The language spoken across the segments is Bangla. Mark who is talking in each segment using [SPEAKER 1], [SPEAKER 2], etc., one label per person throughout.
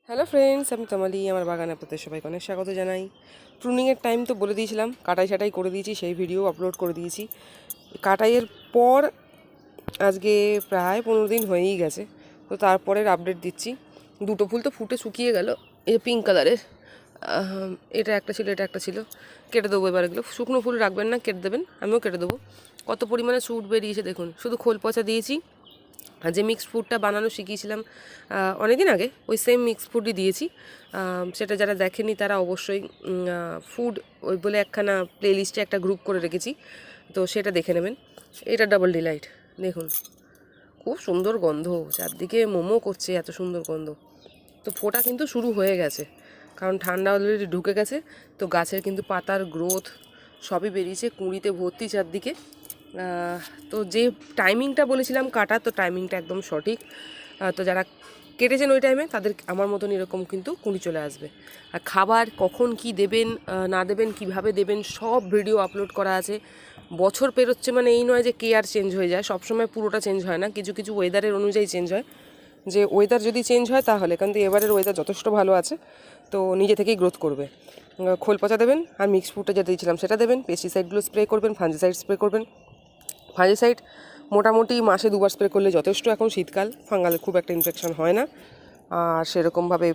[SPEAKER 1] হ্যালো ফ্রেন্ডস, আমি তমালি। আমার বাগানে আপনাদের সবাইকে অনেক স্বাগত জানাই। প্রুনিংয়ের টাইম তো বলে দিয়েছিলাম, কাটাই ছাটাই করে দিয়েছি, সেই ভিডিও আপলোড করে দিয়েছি। কাটাইয়ের পর আজকে প্রায় 15 দিন হয়েই গেছে, তো তারপরের আপডেট দিচ্ছি। দুটো ফুল তো ফুটে শুকিয়ে গেল, এই পিঙ্ক কালারের। এটা একটা ছিল, এটা একটা ছিল। কেটে দেবো এবার এগুলো। শুকনো ফুল রাখবেন না, কেটে দেবেন, আমিও কেটে দেবো। কত পরিমাণে স্যুট বেরিয়েছে দেখুন। শুধু খোল পচা দিয়েছি, আর যে মিক্সড ফুডটা বানানো শিখিয়েছিলাম অনেক দিন আগে, ওই সেম মিক্সড ফুডই দিয়েছি। সেটা যারা দেখেনি তারা অবশ্যই ফুড ওই বলে একখানা প্লেলিস্টে একটা গ্রুপ করে রেখেছি, তো সেটা দেখে নেবেন। এটা ডাবল ডিলাইট, দেখুন খুব সুন্দর গন্ধ, চারদিকে মোমো করছে, এত সুন্দর গন্ধ। তো ফোটা কিন্তু শুরু হয়ে গেছে, কারণ ঠান্ডা অলরেডি ঢুকে গেছে। তো গাছের কিন্তু পাতার গ্রোথ সবই বেরিয়েছে, কুঁড়িতে ভর্তি চারদিকে। তো যে টাইমিংটা বলেছিলাম কাটা, তো টাইমিংটা একদম সঠিক। তো যারা কেটেছেন ওই টাইমে, তাদের আমার মতন এরকম কিন্তু কুঁড়ি চলে আসবে। আর খাবার কখন কি দেবেন না দেবেন, কিভাবে দেবেন, সব ভিডিও আপলোড করা আছে। বছর পেরোচ্ছে মানে এই নয় যে কেয়ার চেঞ্জ হয়ে যায়, সবসময় পুরোটা চেঞ্জ হয় না, কিছু কিছু ওয়েদারের অনুযায়ী চেঞ্জ হয়। যে ওয়েদার যদি চেঞ্জ হয় তাহলে, কিন্তু এবারের ওয়েদার যথেষ্ট ভালো আছে, তো নিজে থেকেই গ্রোথ করবে। খোল পচা দেবেন, আর মিক্স ফুডটা যেটা দিয়েছিলাম সেটা দেবেন। পেস্টিসাইডগুলো স্প্রে করবেন, ফাঞ্জিসাইড স্প্রে করবেন। ফাঞ্জিসাইড মোটামুটি মাসে 2বার স্প্রে করলে যথেষ্ট। এখন শীতকাল, ফাঙ্গালে খুব একটা ইনফেকশন হয় না। আর সেরকমভাবে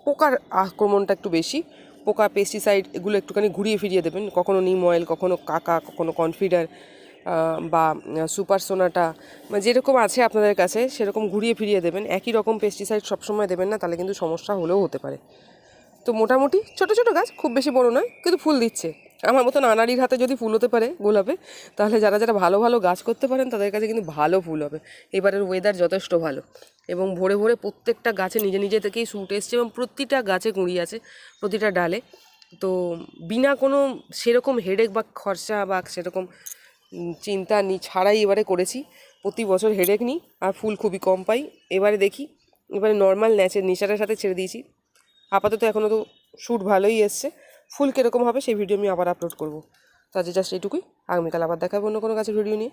[SPEAKER 1] পোকার আক্রমণটা একটু বেশি। পোকা পেস্টিসাইড এগুলো একটুখানি ঘুরিয়ে ফিরিয়ে দেবেন, কখনো নিম অয়েল, কখনো কাকা, কখনো কনফিডার বা সুপার সোনাটা, মানে যেরকম আছে আপনাদের কাছে সেরকম ঘুরিয়ে ফিরিয়ে দেবেন। একই রকম পেস্টিসাইড সবসময় দেবেন না, তাহলে কিন্তু সমস্যা হলেও হতে পারে। তো মোটামুটি ছোটো ছোটো গাছ, খুব বেশি বড় নয়, কিন্তু ফুল দিচ্ছে। আমার মতন আনাড়ির হাতে যদি ফুল হতে পারে গোলাপে, তাহলে যারা যারা ভালো ভালো গাছ করতে পারেন তাদের কাছে কিন্তু ভালো ফুল হবে। এবারের ওয়েদার যথেষ্ট ভালো, এবং ভোরে ভোরে প্রত্যেকটা গাছে নিজে নিজে থেকেই স্যুট এসছে, এবং প্রতিটা গাছে কুঁড়ি আছে, প্রতিটা ডালে। তো বিনা কোনো সেরকম হেডেক বা খরচা বা সেরকম চিন্তা ছাড়াই এবারে করেছি। প্রতি বছর হেডেক নিই, আর ফুল খুবই কম পাই। এবারে দেখি, এবারে নর্মাল নেচারের সাথে ছেড়ে দিয়েছি। আপাতত এখনও তো শ্যুট ভালোই এসছে। ফুল কীরকম হবে সেই ভিডিও আমি আবার আপলোড করবো। তো আজ জাস্ট এইটুকুই। আগামীকাল আবার দেখাবো অন্য কোনো গাছের ভিডিও নিয়ে।